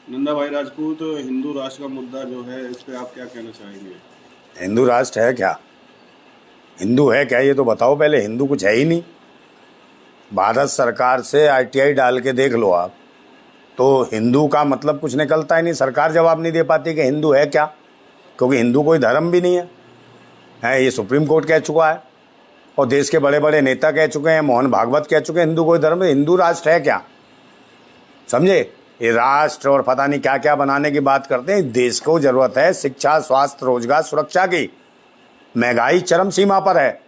नंदा भाई राजपूत, हिंदू राष्ट्र का मुद्दा जो है इस पे आप क्या कहना चाहेंगे? हिंदू राष्ट्र है क्या? हिंदू है क्या ये तो बताओ पहले। हिंदू कुछ है ही नहीं। भारत सरकार से आरटीआई डाल के देख लो आप, तो हिंदू का मतलब कुछ निकलता ही नहीं। सरकार जवाब नहीं दे पाती कि हिंदू है क्या, क्योंकि हिंदू कोई धर्म भी नहीं है। ये सुप्रीम कोर्ट कह चुका है और देश के बड़े बड़े नेता कह चुके हैं, मोहन भागवत कह चुके हैं हिंदू कोई धर्म। हिंदू राष्ट्र है क्या? समझे? ये राष्ट्र और पता नहीं क्या क्या बनाने की बात करते हैं। देश को जरूरत है शिक्षा, स्वास्थ्य, रोजगार, सुरक्षा की। महंगाई चरम सीमा पर है,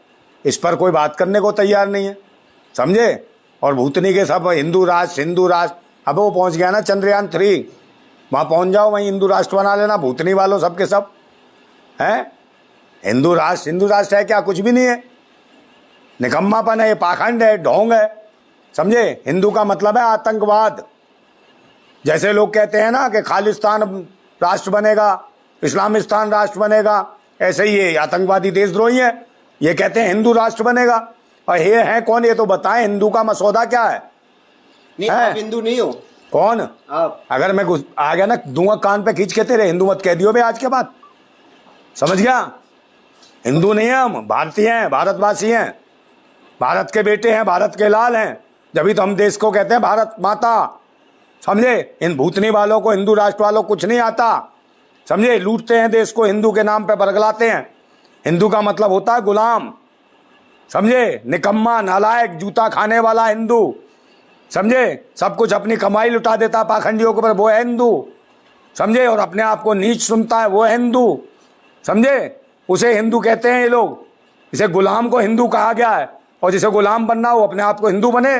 इस पर कोई बात करने को तैयार नहीं है। समझे? और भूतनी के सब हिंदू राष्ट्र हिंदू राष्ट्र। अब वो पहुंच गया ना चंद्रयान 3, वहां पहुंच जाओ, वहीं हिंदू राष्ट्र बना लेना भूतनी वालों सबके सब। हैं हिंदू राष्ट्र है क्या? कुछ भी नहीं है। निकम्मापन है, पाखंड है, ढोंग है। समझे? हिंदू का मतलब है आतंकवाद। जैसे लोग कहते हैं ना कि खालिस्तान राष्ट्र बनेगा, इस्लामिस्तान राष्ट्र बनेगा, ऐसे ही ये आतंकवादी देशद्रोही है। ये कहते हैं हिंदू राष्ट्र बनेगा। और ये है कौन? ये तो बताएं, हिंदू का मसौदा क्या है? नहीं, आप हिंदू नहीं हो। कौन? आप अगर मैं आ गया ना, दूंगा कान पे खींच के तेरे। हिंदू मत कह दियो बे आज के बाद, समझ गया? हिंदू नहीं है हम, भारतीय हैं, भारतवासी हैं, भारत के बेटे हैं, भारत के लाल हैं। जब तो हम देश को कहते हैं भारत माता। समझे? इन भूतनी वालों को, हिंदू राष्ट्र वालों को कुछ नहीं आता। समझे? लूटते हैं देश को, हिंदू के नाम पे बरगलाते हैं। हिंदू का मतलब होता है गुलाम। समझे? निकम्मा, नालायक, जूता खाने वाला हिंदू। समझे? सब कुछ अपनी कमाई लुटा देता पाखंडियों के ऊपर, वो है हिंदू। समझे? और अपने आप को नीच सुनता है, वो है हिंदू। समझे? उसे हिंदू कहते हैं ये लोग। इसे गुलाम को हिंदू कहा गया है, और जिसे गुलाम बनना हो अपने आप को हिंदू बने।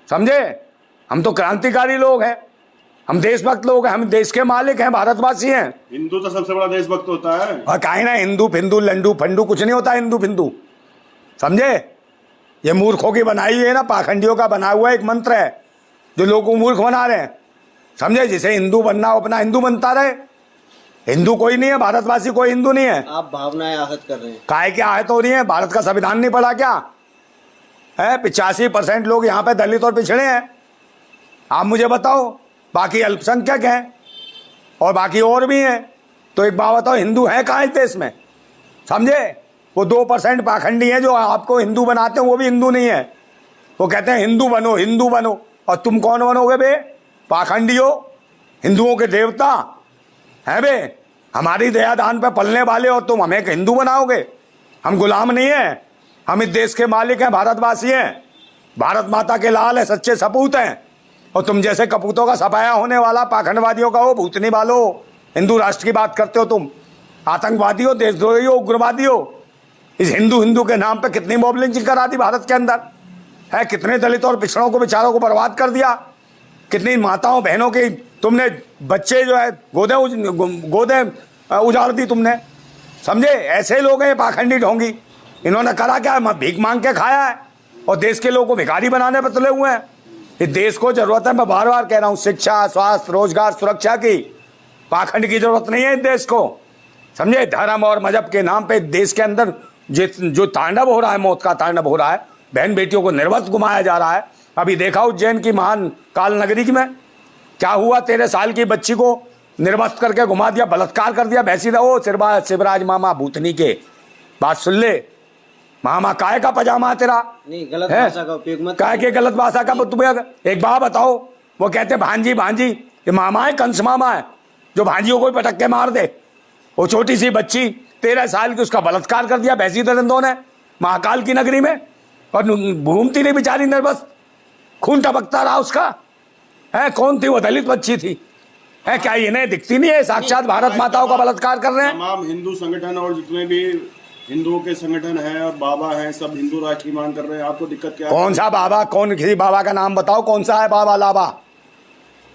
समझे? हम तो क्रांतिकारी लोग हैं, हम देशभक्त लोग हैं, हम देश के मालिक हैं, भारतवासी हैं। हिंदू तो सबसे बड़ा देशभक्त होता है। और काहे ना हिंदू फिंदू लंडू फंडू कुछ नहीं होता हिंदू फिंदू। समझे? ये मूर्खों की बनाई हुई है ना, पाखंडियों का बना हुआ एक मंत्र है जो लोगों को मूर्ख बना रहे हैं। समझे? जिसे हिंदू बनना हो अपना हिंदू बनता रहे। हिंदू कोई नहीं है, भारतवासी कोई हिंदू नहीं है। आप भावनाएं आहत कर रहे हैं। काहे की आहत हो रही है? भारत का संविधान नहीं पढ़ा क्या है? 85% लोग यहाँ पे दलित और पिछड़े हैं। आप मुझे बताओ, बाकी अल्पसंख्यक हैं और बाकी और भी हैं। तो एक बात बताओ, हिंदू है कहाँ इस देश में? समझे? वो 2% पाखंडी हैं जो आपको हिंदू बनाते हैं, वो भी हिंदू नहीं है। वो कहते हैं हिंदू बनो, हिंदू बनो। और तुम कौन बनोगे बे? पाखंडी हो, हिंदुओं के देवता है बे, हमारी दया दान पे पलने वाले, और तुम हमें हिंदू बनाओगे? हम गुलाम नहीं है, हम इस देश के मालिक हैं, भारतवासी हैं, भारत माता के लाल है, सच्चे सपूत हैं। और तुम जैसे कपूतों का सफाया होने वाला पाखंडवादियों का हो, भूतनी वालों, हिंदू राष्ट्र की बात करते हो तुम। आतंकवादी हो, देशद्रोही हो, उग्रवादी हो। इस हिंदू हिंदू के नाम पे कितनी मॉब लिंचिंग करा दी भारत के अंदर है। कितने दलित और पिछड़ों को, बेचारों को बर्बाद कर दिया। कितनी माताओं बहनों की तुमने बच्चे जो है गोदे उजाड़ दी तुमने। समझे? ऐसे लोग हैं पाखंडी ढोंगी। इन्होंने करा क्या? भीख मांग के खाया है और देश के लोगों को भिखारी बनाने पर तुले हुए हैं। इस देश को जरूरत है, मैं बार बार कह रहा हूं, शिक्षा, स्वास्थ्य, रोजगार, सुरक्षा की। पाखंड की जरूरत नहीं है इस देश को। समझे? धर्म और मजहब के नाम पे देश के अंदर जो तांडव हो रहा है, मौत का तांडव हो रहा है, बहन बेटियों को निर्वस्त्र घुमाया जा रहा है। अभी देखा उज्जैन की महान काल नगरी में क्या हुआ? 13 साल की बच्ची को निर्वस्त्र करके घुमा दिया, बलात्कार कर दिया। भैंसी रहो शिवराज मामा भूतनी के, बात सुन ले। मामा काय का पजामा तेरा? नहीं, गलत भाषा का उपयोग मत। काय के गलत भाषा का उपयोग? एक बात बताओ, वो कहते भांजी भांजी, ये मामा है, कंस मामा है जो भांजियों को पटक के मार दे। वो छोटी सी बच्ची 13 साल की, उसका बलात्कार कर दिया भैंसी दरिंदों ने महाकाल की नगरी में, और घूमती रही बेचारी निर्वस्त्र, खून टपकता रहा उसका। है कौन थी वो? दलित बच्ची थी। है क्या इन्हें दिखती नहीं है? साक्षात भारत माताओं का बलात्कार कर रहे हैं। तमाम हिंदू संगठन और जितने भी हिंदुओं के संगठन हैं और बाबा हैं, सब हिंदू राष्ट्र की मांग कर रहे हैं। आपको दिक्कत क्या है? कौन सा बाबा? कौन? किसी बाबा का नाम बताओ, कौन सा है बाबा लाबा?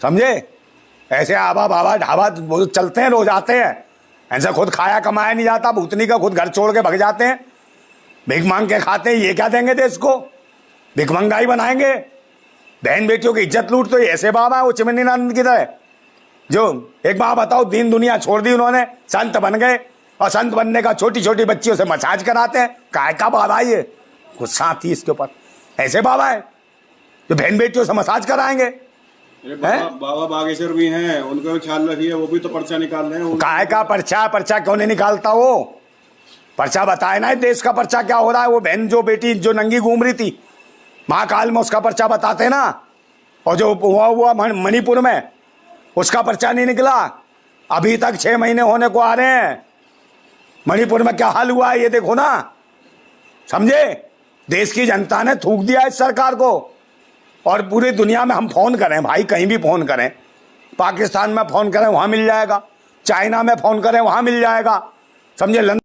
समझे? ऐसे आबा बाबा ढाबा चलते हैं, रोज आते हैं। ऐसे खुद खाया कमाया नहीं जाता, भूतनी का खुद घर छोड़ के भग जाते हैं, भीख मांग के खाते हैं। ये क्या देंगे देश को? भिखमंगाई बनाएंगे, बहन बेटियों की इज्जत लूट। तो ऐसे बाबा है वो चिमनीनंद की तरह, जो एक बात बताओ, दीन दुनिया छोड़ दी उन्होंने, संत बन गए, और संत बनने का छोटी छोटी बच्चियों से मसाज कराते हैं। काय का बाबा ये? गुस्सा आती है इसके ऊपर। ऐसे बाबा है जो बहन बेटियों से मसाज कराएंगे। अरे बाबा बागेश्वर भी हैं, उनका भी ख्याल रखिए, वो भी तो पर्चा निकाल रहे हैं। काय का पर्चा? पर्चा क्यों नहीं निकालता वो? पर्चा बताए ना, देश का पर्चा क्या हो रहा है। वो बहन जो बेटी जो नंगी घूम रही थी महाकाल में, उसका पर्चा बताते ना। और जो हुआ मणिपुर में, उसका पर्चा नहीं निकला। अभी तक 6 महीने होने को आ रहे हैं। मणिपुर में क्या हाल हुआ है ये देखो ना, समझे? देश की जनता ने थूक दिया इस सरकार को। और पूरी दुनिया में हम फोन करें भाई, कहीं भी फोन करें, पाकिस्तान में फोन करें वहां मिल जाएगा, चाइना में फोन करें वहां मिल जाएगा, समझे?